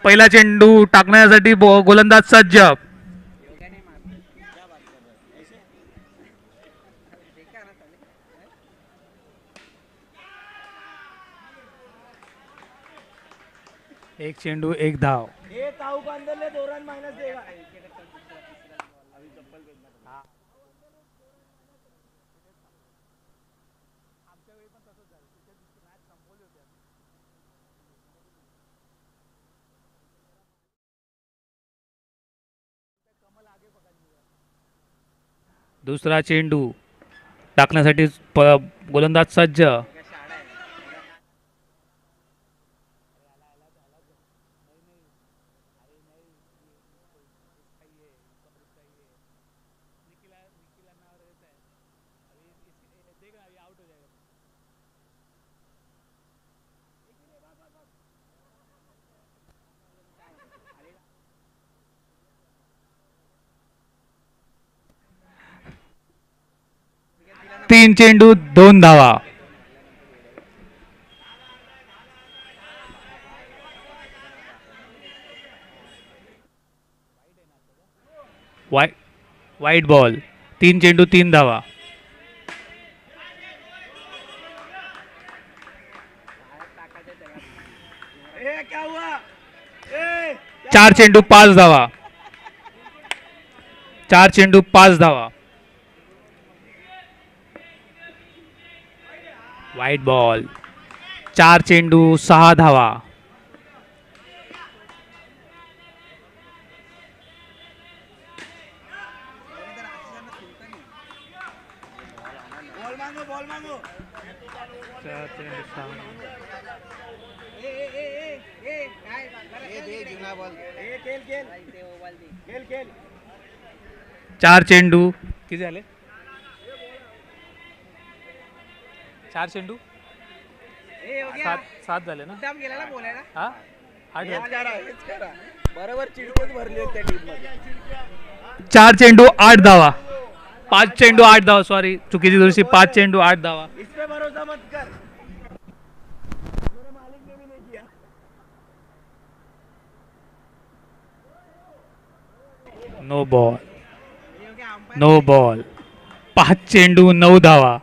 पहिला चेंडू टाकण्यासाठी गोलंदाज सज्ज. एक चेंडू एक धाव. दुसरा चेंडू टाकण्यासाठी गोलंदाज सज्ज. तीन चेंडू दोन धावा. वाईट बॉल. तीन चेंडू तीन धावा. चार चेंडू पाच धावा. चार चेंडू पाच धावा. वाईट बॉल. चार चेंडू सहा धावा. चार चेंडू किती झाले. चार चेंडू सात झाले ना. हा बरोबर चिडकोच भरली होती त्या टीम मध्ये. चार चेंडू आठ धावा. पाच चेंडू आठ धावा. सॉरी चुकीची दुरुस्ती. पाच चेंडू आठ धावा. इस पे भरोसा मत कर. मेरे मालिक ने भी नहीं किया. No ball. No ball. पाच चेंडू नऊ धावा.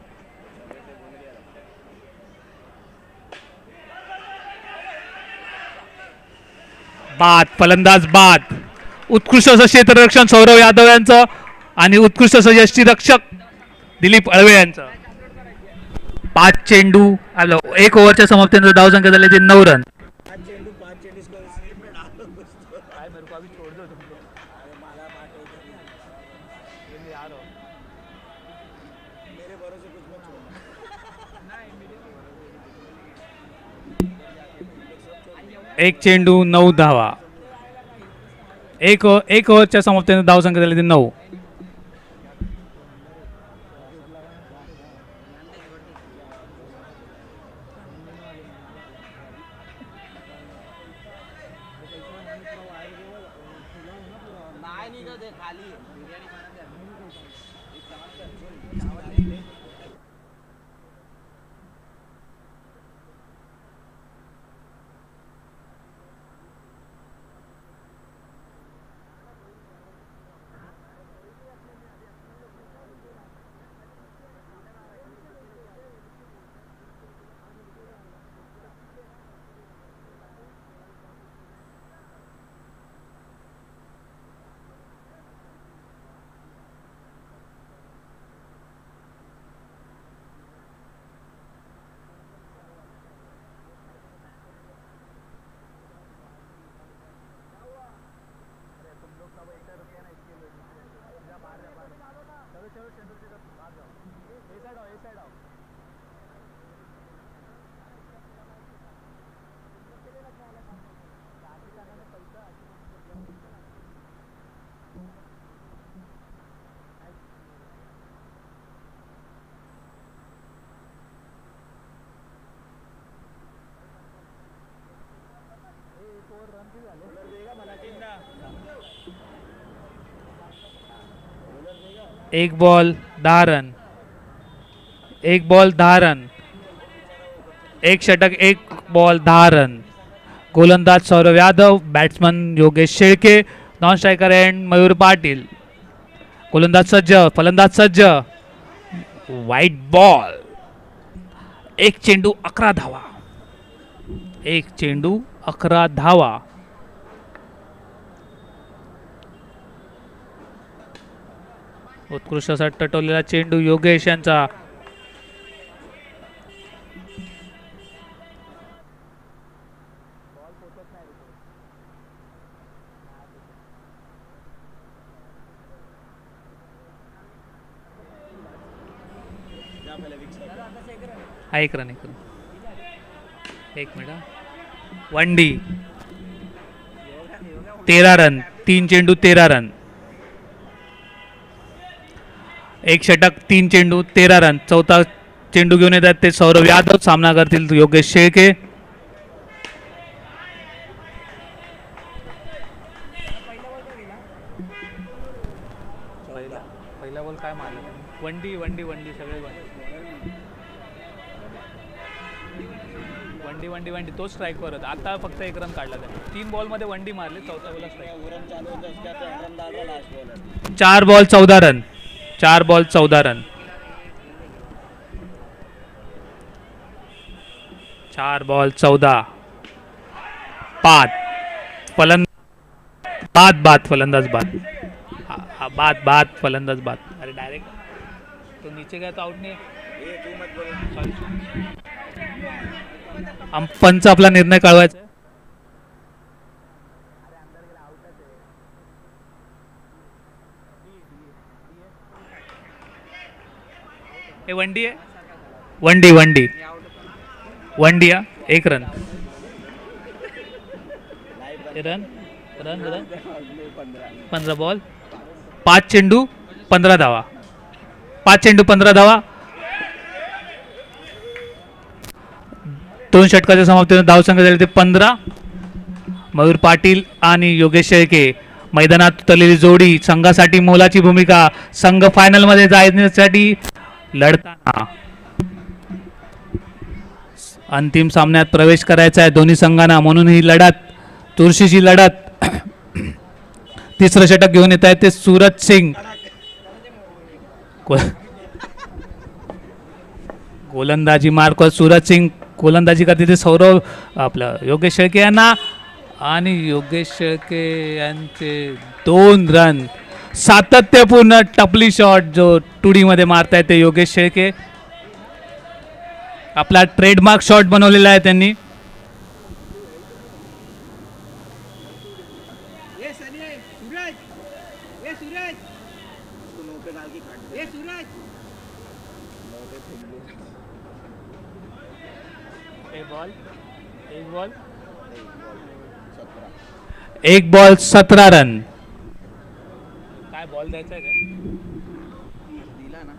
बाद. फलंदाज बाद. उत्कृष्ट असं क्षेत्ररक्षण सौरव यादव यांचं आणि उत्कृष्ट असं यष्टीरक्षक दिलीप अळवे यांचं. पाच चेंडू एक ओव्हरच्या समाप्तीनंतर धावसंख्या झाली 9 रन. एक चेंडू 9 धावा. एक ओव्हरच्या समाप्तीनंतर धावसंख्या झाली 9. एक बॉल 10 रन. एक बॉल 10 रन. एक षटक एक बॉल 10 रन. गोलंदाज Sourav Yadav, batsman Yogesh Shelke, non striker end Mayur Patil. गोलंदाज सज्ज, फलंदाज सज्ज. वाईट बॉल. एक चेंडू 11 धावा. एक चेंडू 11 धावा. उत्कृष्ट असा टटवलेला चेंडू योगेश यांचा. एक रन एक मिनिट. One D. 13 रन. 3 चेंडू 13 रन. एक षटक 3 चेंडू 13 रन. चौथा चेंडू घेऊन येतात ते सौरव यादव. सामना करतील योगेश शेळके. पहिला बॉल काय मारला? वंडी वंडी वंडी सगळे वंडी वंडी वंडी तोच स्ट्राईक परत. आता फक्त 1 रन काढला त्याने. 3 बॉल मध्ये वंडी मारली. चौथा ball strike. 4 ball 14 run. 4 ball 14 run. 4 ball 14. बाद फलंदाज बाद. बाद फलंदाज बाद. अरे डायरेक्ट तो नीचे गया तो आउट नहीं है. पंच आपला निर्णय कळवायचा आहे. हे वंडी आहे. वंडी वंडी वंडी. 1 run. Run run run. 15 ball 5 चेंडू 15 धावा. 5 चेंडू 15 धावा. 2 षटकाच्या समाप्तीने धावसंख्या झाली ते 15. मयूर पाटील आणि योगेश शेळके मैदानात उतरलेली जोडी. संघासाठी मोलाची भूमिका. संघ फायनल मध्ये जाण्यासाठी लढताना. अंतिम सामन्यात प्रवेश करायचा आहे दोन्ही संघांना. म्हणून ही लढत चुरशीची लढत. तिसरं षटक घेऊन येत आहेत ते सूरज सिंग. गोलंदाजी मार्क सूरज सिंग. गोलंदाजी करते ते सौरव आपलं योगेश शेळके यांना. आणि योगेश शेळके यांचे 2 रन. सातत्यपूर्ण टपली शॉट जो टुडीमध्ये मारतायत ते योगेश शेळके. आपला ट्रेडमार्क शॉट बनवलेला आहे त्यांनी. एक बॉल 17 रन. काय बॉल द्यायचा आहे दिला ना.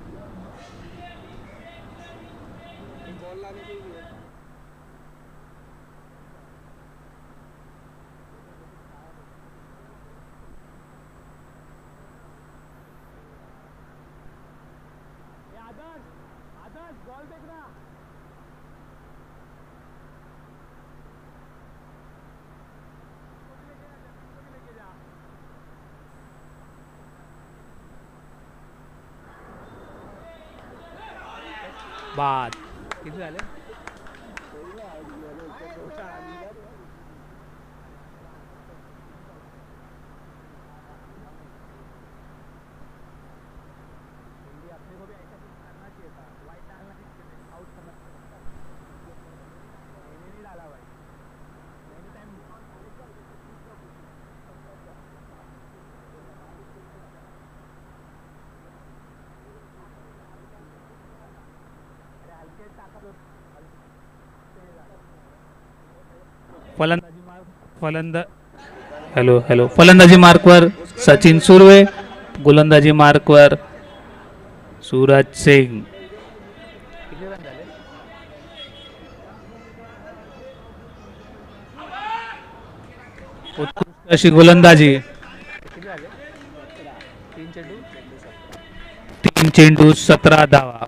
बाद. किती झाले? फलंदाजी मार्कवर सचिन सुर्वे. गोलंदाजी मार्कवर सूरज सिंग. उत्कृष्ट अशी गोलंदाजी. 3 चेंडू 17 धावा.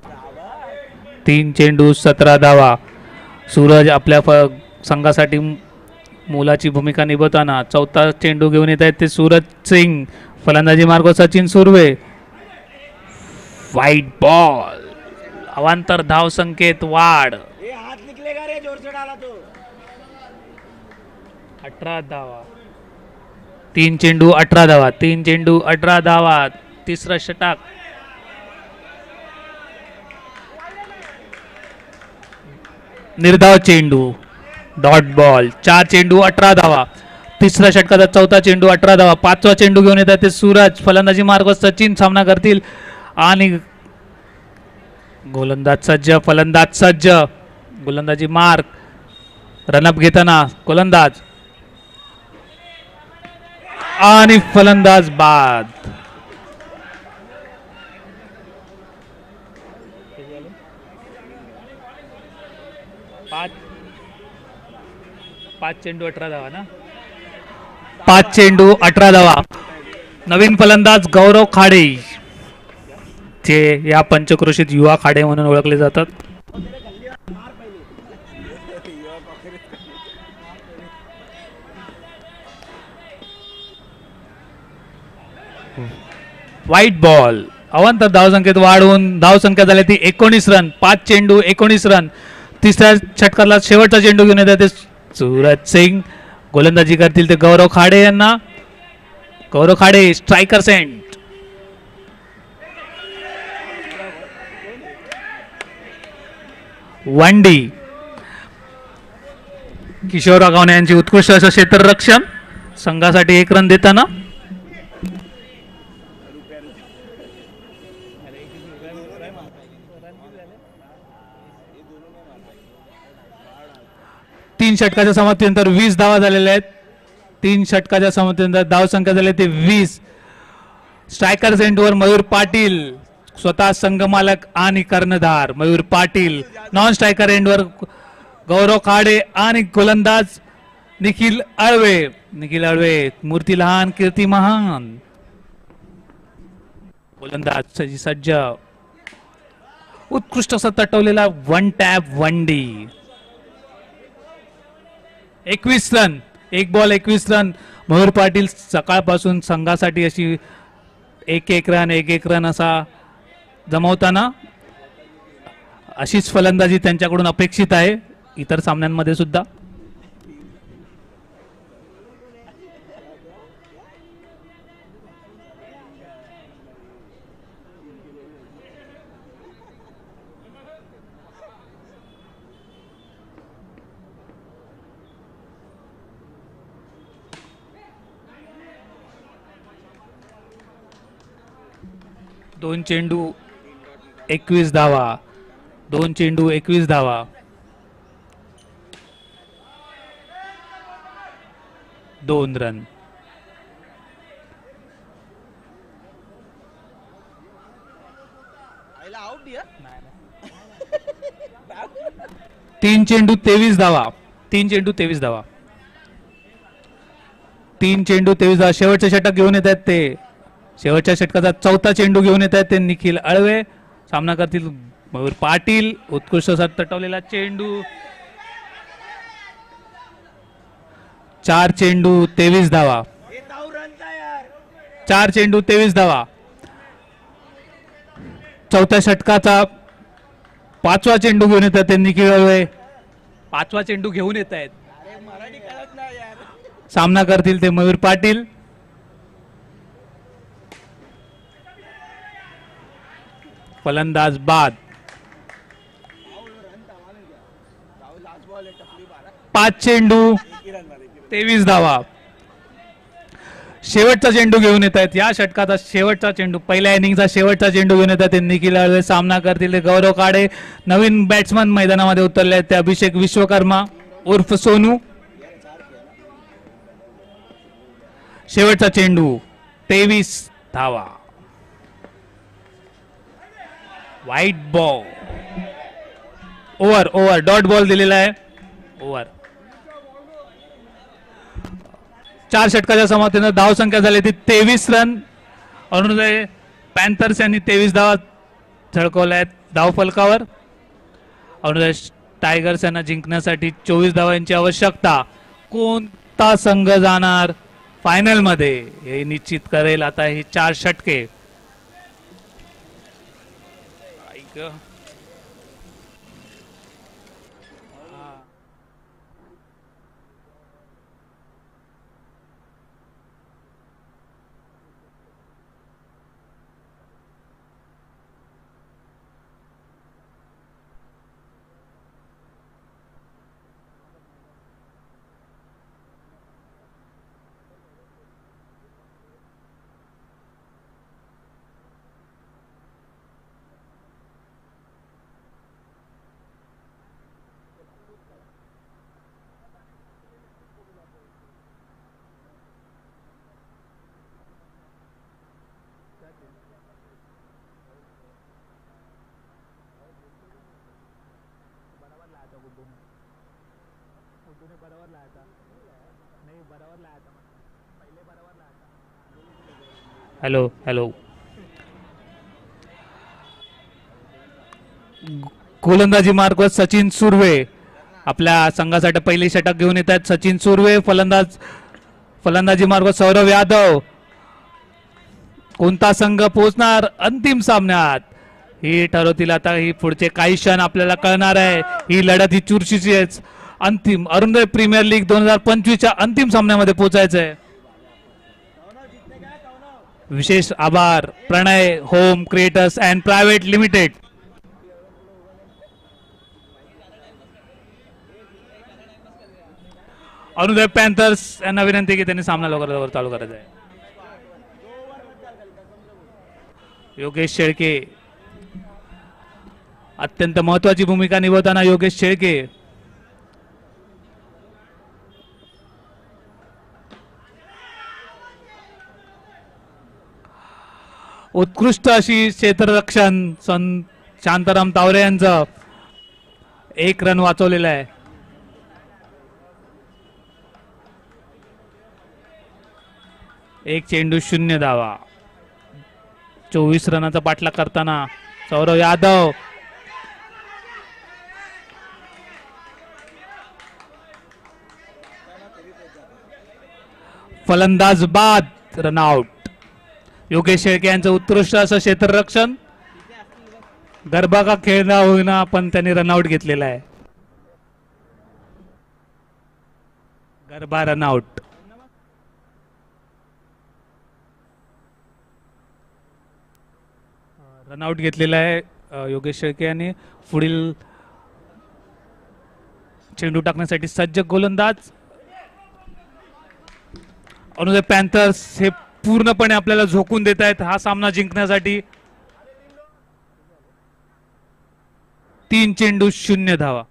3 चेंडू 17 धावा. सूरज आपल्या संघासाठी मोलाची भूमिका निभवताना चौथा चेंडू घेऊन येत आहेत ते सूरज सिंग. फलंदाजी मार्ग सचिन सुर्वे. White ball. अवांतर धाव संकेत वाढ. ये हाथ निकलेगा रे, जोर से डाला तो. 18 धावा. 3 चेंडू 18 धावा. 3 चेंडू 18 धावा. तिसरा षटक. निर्धाव चेंडू डॉट बॉल. 4 चेंडू 18 धावा. तिसऱ्या षटकाचा चौथा चेंडू 18 धावा. पाचवा चेंडू घेऊन येतात ते सूरज. फलंदाजी मार्ग सचिन सामना करतील आणि गोलंदाज सज्ज. फलंदाज सज्ज. गोलंदाजी मार्ग. रनअप घेताना गोलंदाज आणि फलंदाज बाद. पाच चेंडू 18 धावा ना. 5 चेंडू 18 धावा. नवीन फलंदाज गौरव खाडे, जे या पंचक्रोशीत युवा खाडे म्हणून ओळखले जातात. White ball. अवांतर धावसंख्येत वाढवून धावसंख्या झाली ती 19 रन. 5 चेंडू 19 रन. तिसऱ्या षटकाला शेवटचा चेंडू घेऊन येतात ते सूरज सिंग. गोलंदाजी करतील ते गौरव खाडे यांना. गौरव खाडे स्ट्रायकर सेंट. वंडी. किशोर आगावणे यांची उत्कृष्ट असं क्षेत्ररक्षण संघासाठी 1 रन देताना. तीन षटकाच्या समाप्तीनंतर 20 धावा झालेल्या आहेत. 3 षटकाच्या समाप्तीनंतर धावसंख्या झाली ते 20. स्ट्रायकर सेंटवर मयूर पाटील, स्वतः संघमालक आणि कर्णधार मयूर पाटील. नॉन स्ट्रायकर एंडवर गौरव खाडे आणि गोलंदाज निखिल अळवे. निखिल अळवे. मूर्ती लहान कीर्ती महान. गोलंदाज सज्ज. उत्कृष्ट असा तटवलेला 1 टॅप वंडी. 21 run. 1 ball 21 run. Mayur Patil सकाळपासून संघासाठी अशी 1-1 रन 1-1 रन असा जमवताना अशीच फलंदाजी त्यांच्याकडून अपेक्षित आहे इतर सामन्यांमध्ये सुद्धा. दोन चेंडू 21 धावा. 2 चेंडू 21 धावा. दोन रन. तीन चेंडू 23 धावा. 3 चेंडू 23 धावा. 3 चेंडू 23 धावा. शेवटचे षटक घेऊन येत आहेत ते. शेवटच्या षटकाचा चौथा चेंडू घेऊन येत आहेत ते निखिल अळवे. सामना करतील मयूर पाटील. उत्कृष्ट असा तटवलेला चेंडू. 4 चेंडू 23 धावा. 4 चेंडू 23 धावा. चौथ्या षटकाचा 5वा चेंडू घेऊन येत आहेत ते निखिल अळवे. 5वा चेंडू घेऊन येत आहेत. सामना करतील ते मयूर पाटील. फलंदाज बाद. 5 चेंडू 23 धावा. शेवटचा चेंडू घेऊन येत आहेत. या षटकाचा शेवटचा चेंडू, पहिल्या इनिंगचा शेवटचा चेंडू घेऊन येतात ते निखिल अळवे. सामना करतील ते गौरव काडे. नवीन बॅट्समन मैदानामध्ये उतरले आहेत ते अभिषेक विश्वकर्मा उर्फ सोनू. शेवटचा चेंडू 23 धावा. White ball. Over dot ball दिलेला आहे. ओव्हर. 4 षटकाच्या समाप्तीनंतर धाव संख्या झाली ती 23 रन. अरुणोदय पॅन्थर्स यांनी 23 धावा झळकवल्या आहेत धाव फलकावर. अरुणोदय टायगर्स यांना जिंकण्यासाठी 24 धावांची आवश्यकता. कोणता संघ जाणार फायनल मध्ये हे निश्चित करेल आता हे 4 षटके. ऐक. Hello hello. गोलंदाजी मार्ग सचिन सुर्वे आपल्या संघासाठी पहिली षटक घेऊन येत आहेत. सचिन सुर्वे फलंदाजी मार्ग सौरव यादव. कोणता संघ पोहोचणार अंतिम सामन्यात ही ठरवतील आता. ही पुढचे काही क्षण आपल्याला कळणार आहे. ही लढत ही चुरशीची आहे. अंतिम अरुणोदय प्रीमियर लीग 2025च्या अंतिम सामन्यामध्ये पोहोचायचं आहे. विशेष आभार Pranay home creators and private limited. Arunoday panthers यांना विनंती की त्यांनी सामना लवकर चालू करायचा आहे. योगेश शेळके अत्यंत महत्वाची भूमिका निभावताना योगेश शेळके. उत्कृष्ट अशी क्षेत्ररक्षण शांताराम तावरे यांचं 1 रन वाचवलेला आहे. एक चेंडू 0 धावा. 24 रनाचा पाठलाग करताना सौरव यादव. फलंदाज बाद रनआउट. योगेश शेळके यांचं उत्कृष्ट असं क्षेत्ररक्षण. गरबा का खेळणं होईना पण त्यांनी रनआउट घेतलेला आहे. गरबा रनआउट. रनआउट घेतलेला आहे योगेश शेळके यांनी. पुढील चेंडू टाकण्यासाठी सज्ज गोलंदाज. अरुणोदय पॅन्थर्स हे पूर्णपणे आपल्याला झोकून देत आहेत हा सामना जिंकण्यासाठी. 3 चेंडू 0 धावा.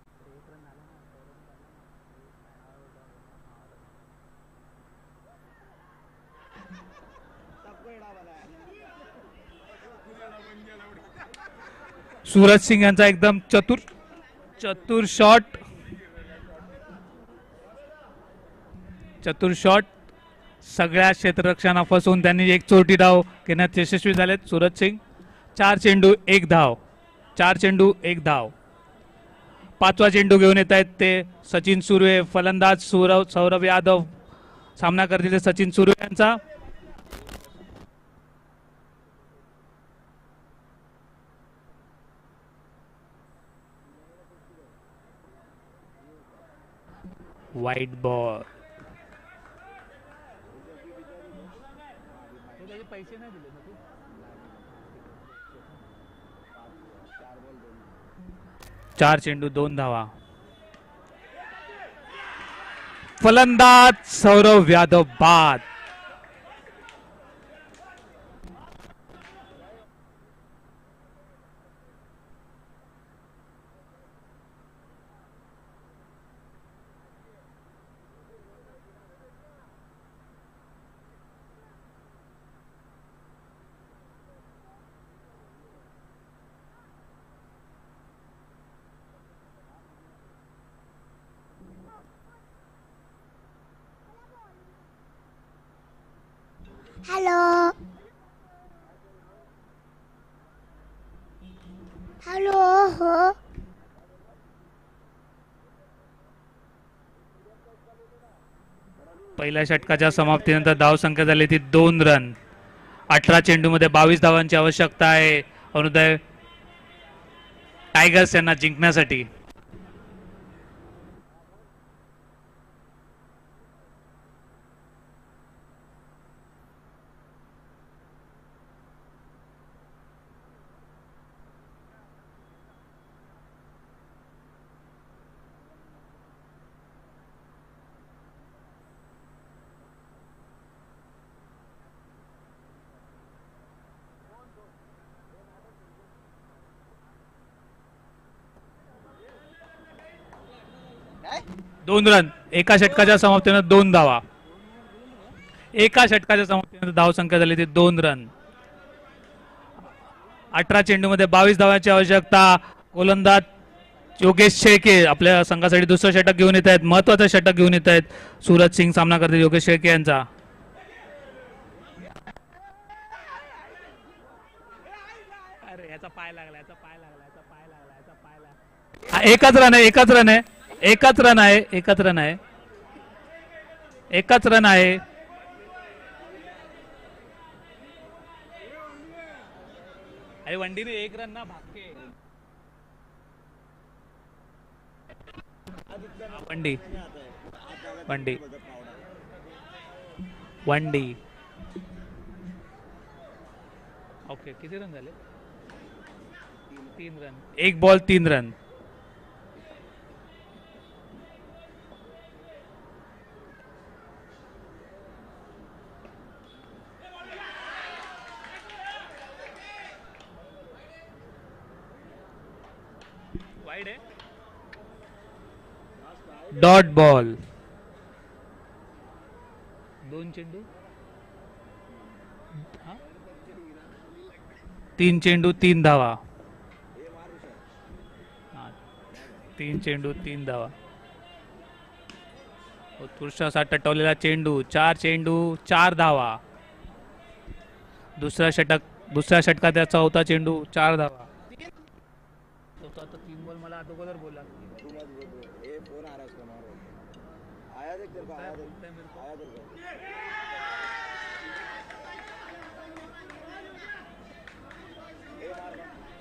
सूरज सिंग यांचा एकदम चतुर शॉट. सगळ्या क्षेत्ररक्षणाला फसवून त्यांनी एक चोरटी डाव घेण्यात यशस्वी झालेत सूरज सिंग. 4 चेंडू 1 धाव. 4 चेंडू 1 धाव. 5वा चेंडू घेऊन येत आहेत ते सचिन सुर्वे. फलंदाज सौरव यादव. सामना करतील सचिन सुर्वे यांचा. वाईट बॉल. पैसे नाही दिले 4 चेंडू 2 धावा. फलंदाज सौरव यादव बाद. Hello. पहिल्या षटकाच्या समाप्तीनंतर धावसंख्या झाली ती 2 रन. 18 चेंडूमध्ये 22 धावांची आवश्यकता आहे अरुणोदय टायगर्स यांना जिंकण्यासाठी. काय 2 रन. एका षटकाच्या समाप्तीनंतर 2 धावा. एका षटकाच्या समाप्तीनंतर धावसंख्या झाली ती 2 रन. 18 चेंडूमध्ये 22 धावांची आवश्यकता. गोलंदाज योगेश शेळके आपल्या संघासाठी दुसरं षटक घेऊन येत आहेत. महत्वाचं षटक घेऊन येत आहेत. सूरज सिंग सामना करतील योगेश शेळके यांचा. अरे याचा पाय लागला, याचा पाय लागला, याचा पाय लागला, याचा पाय लागला. एकच रन आहे, एकच रन आहे, एकच रन आहे, एकच रन आहे, एकच रन आहे. अरे वंडीने 1 रन ना भागके. वंडी वंडी वंडी. ओके किती रन झाले? 3 रन. 1 ball 3 run. वाईड आहे. Dot ball. 2 चेंडू 3 चेंडू 3 धावा. 3 चेंडू 3 धावा. उत्कृष्ट असा टटवलेला चेंडू. 4 चेंडू 4 धावा. दुसऱ्या षटकात चौथा चेंडू 4 धावा. 3 बॉल मला अगोदर बोला. ये फोन आ रहा है उसका मारो. आया देख तेरे को, आया देख, आया तेरे को.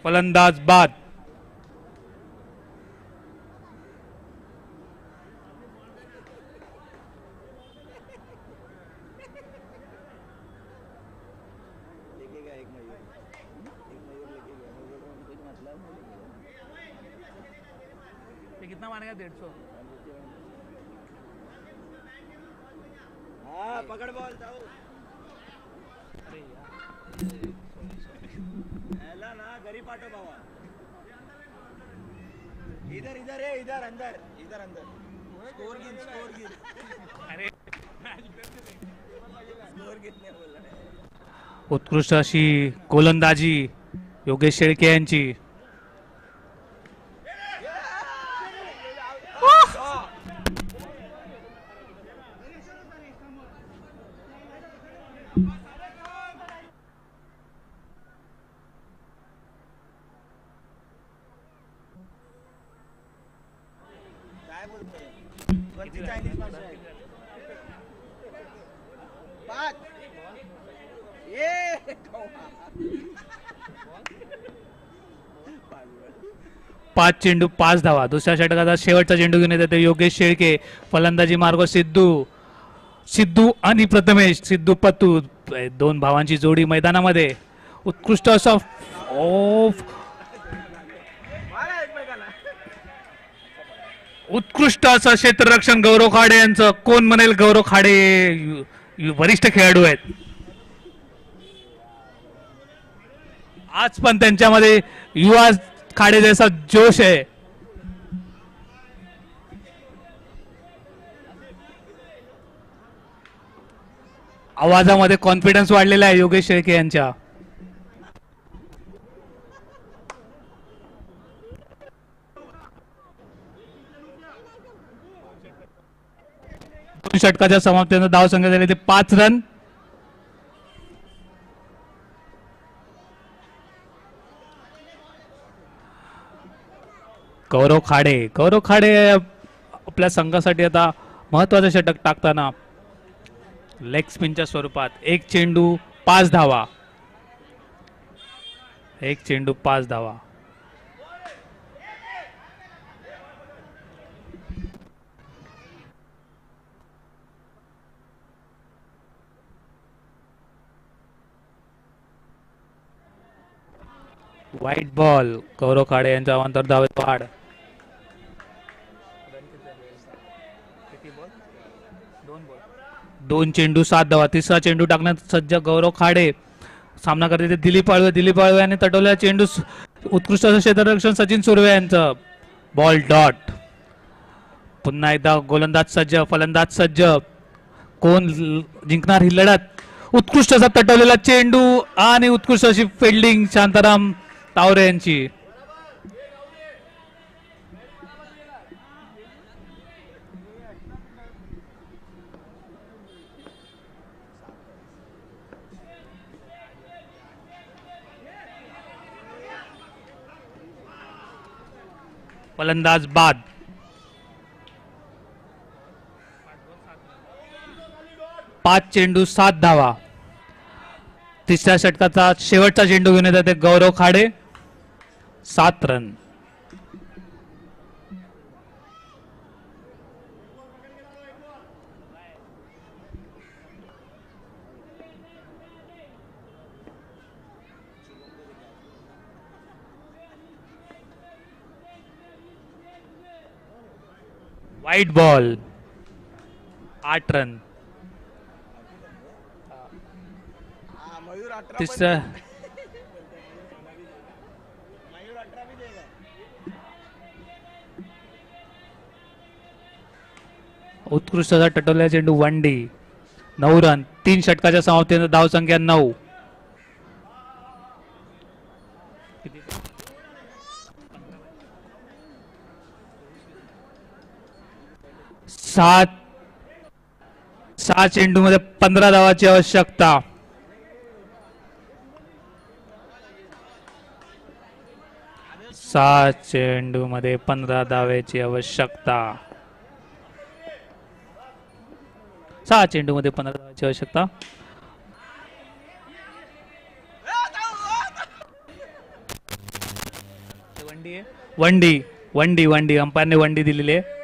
फलंदाज बाद. लेके एक मयूर लेके गया. मैं बोल रहा हूँ कुछ मतलब नहीं. कितना मानेगा? 150. हाँ पकड़ बॉल जाओ. अरे यार ऐला ना घरी पाठव बाबा. इधर इधर है, इधर अंदर, इधर अंदर. स्कोर गिन, स्कोर गिन, अरे स्कोर गिनने बोला है. उत्कृष्ट अशी गोलंदाजी योगेश शेळके यांची. काय बोलतोय? कोणती चायनीज भाषा आहे? 5 ये 5 चेंडू 5 धावा. दुसऱ्या षटकाचा शेवटचा चेंडू घेऊन येतात योगेश शेळके. फलंदाजी मार्ग सिद्धू आणि प्रथमेश सिद्धू पत्तू. 2 भावांची जोडी मैदानामध्ये. उत्कृष्ट असा उत्कृष्ट असं क्षेत्ररक्षण गौरव खाडे यांचं. कोण म्हणेल गौरव खाडे वरिष्ठ खेळाडू आहेत. आज पण त्यांच्यामध्ये युवा खाडे जैसा जोश आहे. आवाजामध्ये कॉन्फिडन्स वाढलेला आहे योगेश शेळके यांच्या. षटकाच्या समाप्तीनंतर धावसंख्या झाली ते 5 रन. गौरव खाडे आपल्या संघासाठी आता महत्वाचं षटक टाकताना लेग स्पिनच्या स्वरूपात. एक चेंडू 5 धावा. एक चेंडू 5 धावा. White ball. गौरव खाडे यांच्या अवांतर धावेत वाढ. 2 चेंडू 7 धावा. तिसरा चेंडू टाकण्यात सज्ज गौरव खाडे. सामना करते दिलीप आळवे. दिलीप आळवे यांनी तटवलेला चेंडू. उत्कृष्ट क्षेत्ररक्षण सचिन सुर्वे यांचं. Ball dot. पुन्हा एकदा गोलंदाज सज्ज, फलंदाज सज्ज. कोण जिंकणार ही लढत. उत्कृष्ट असा तटवलेला चेंडू आणि उत्कृष्ट अशी फिल्डिंग शांताराम तावरे यांची. फलंदाज बाद. पाच चेंडू 7 धावा. तिसऱ्या षटकाचा शेवटचा चेंडू घेऊन येतात Gaurav Khade. 7 run. White ball. 8 run. तिसरा उत्कृष्ट असा टटवलेला चेंडू. 1 डी. 9 रन. 3 षटकाच्या समाप्तीनंतर धावसंख्या 9. सहा चेंडू मध्ये 15 धावाची आवश्यकता. चेंडू मध्ये 15 धावेची आवश्यकता. 6 चेंडू मध्ये 15 धावाची आवश्यकता. वंडी अंपायरने वंडी दिलेली आहे.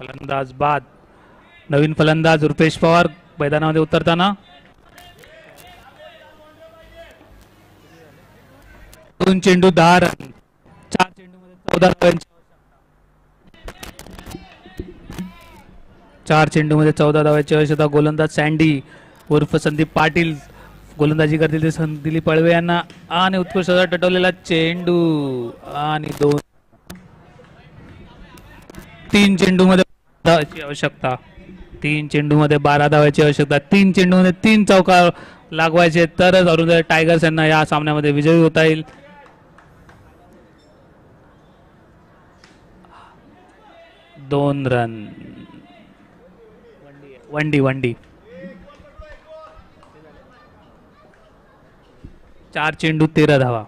फलंदाज बाद. नवीन फलंदाज रुपेश पवार मैदानामध्ये उतरताना. 2 चेंडू 10 रन. 4 चेंडू मध्ये 14 धावांची. 4 चेंडू मध्ये 14 धावांची आवश्यकता. गोलंदाज सँडी उर्फ संदीप पाटील गोलंदाजी करतील ते दिलीप आळवे यांना. आणि उत्कृष्ट टटवलेला चेंडू आणि 3 चेंडू मध्ये धावाची आवश्यकता. 3 चेंडू मध्ये 12 धावाची आवश्यकता. 3 चेंडू मध्ये 3 चौका लागवायचे तरच अरुणोदय टायगर्स यांना या सामन्यामध्ये विजयी होता येईल. दोन रन. वंडी. 4 चेंडू 13 धावा.